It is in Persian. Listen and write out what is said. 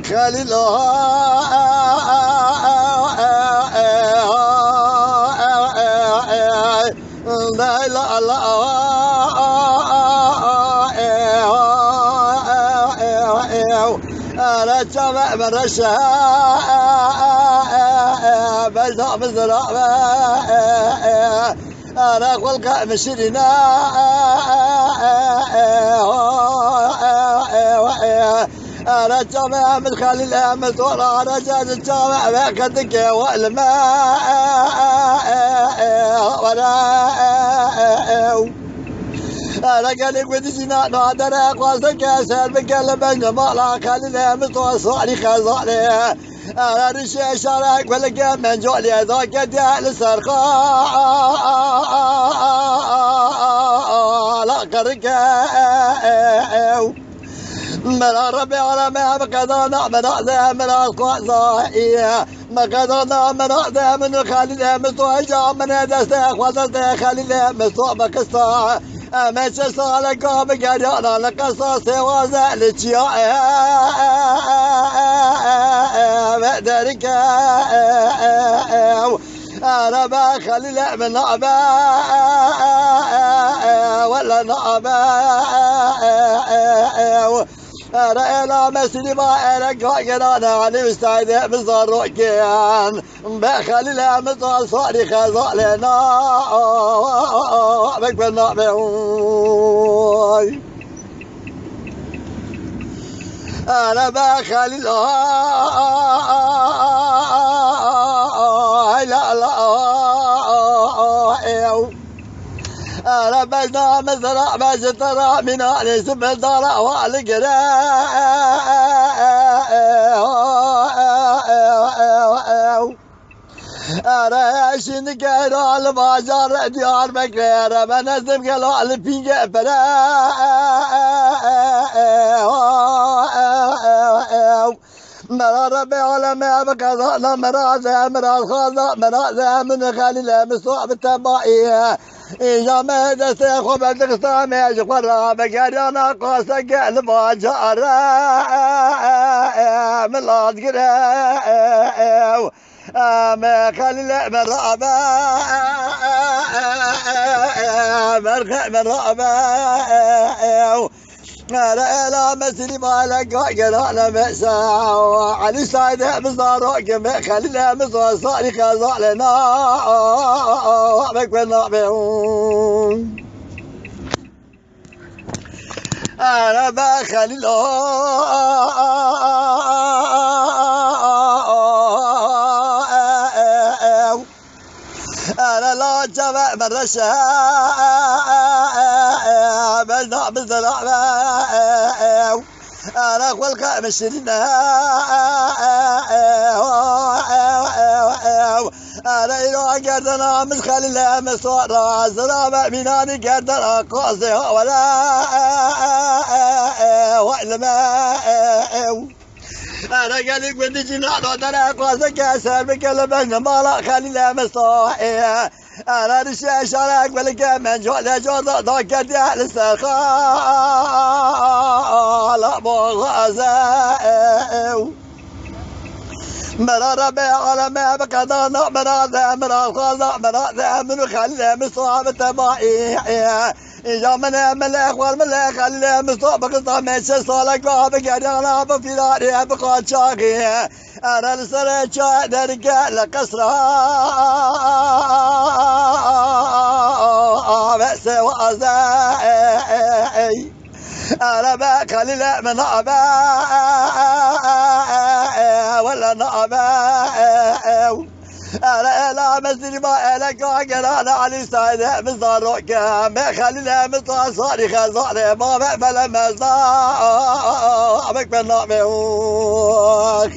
خليل لا لا لا أنا جمع من الشهاء بزرع بزرع أنا خلق مشرنا أنا جمع من خليل من طول أنا جاز الجامع بكتك والماء أنا قالك ودينا نادر قاسك سر بقلب جمال خليل من طول صالي خزالي أنا رشي شارك ولقى من جولي ذاك ديال سرخاء لا قرقاو من ربي على ما بقدرنا من هذا من القصائية ما قدرنا من هذا من خليل مستوجع من هذا استخوذ خليل مستوى بكستا ما تسالك بقدرنا لقصص وزال جياء ذلك أنا بخليل من نعبا ولا نعبا أنا إلى مسلمة أنا قاعدة على مستعد بزروكين بخليل مطال صاري خزالنا بكبرنا بهوي أنا بخليل لا لا أنا بزنا مزرع بزترا من أنا سبل دارا والقرا أنا عشان كيرا البازار ديار بكرة بنزم كلا البيجة بلا مرا ربي على ما بكذا مرا خاضا مرا من خليل مصعب التبعية إذا ما دستخو بالدقسام يجقر بكرنا قاسك البازار من لا تقرأ ما خليل من رابا من رابا أنا لا مسلم على قاقنا مساء علي سعيد بزاروك ما خليل مصر صاري خزالنا بكبرنا بهم أنا بخليل أنا لا جمع من الشهاء بزرع بزرع أنا خلق مشرنا أنا إلى قدنا من خليل مصورة زرابة مناني قدنا قاسي ولا والماء أنا قالك ودي جنان ودنا قاسك أسر بقلب جمال خليل مصورة أنا رشي شارك ولقى من جول جوض ذاك ديال السخاء لا بغازاو مرا ربي على ما بقدرنا من الخاضع من خليل مصعب التبعي إذا من الأخوة الملك خليل مصعب قصة صالك بقدرنا بفراري بقاد شاقي أنا لسرى شاهد رجال قصرا بأس وأزاي أنا بخليل من أبا ولا نأبا أنا إلى مسلمة أنا قاقنا علي سعيد بزاروك ما خليل مصر صاري خزالي ما بقبل مزاع بكبرنا بهوك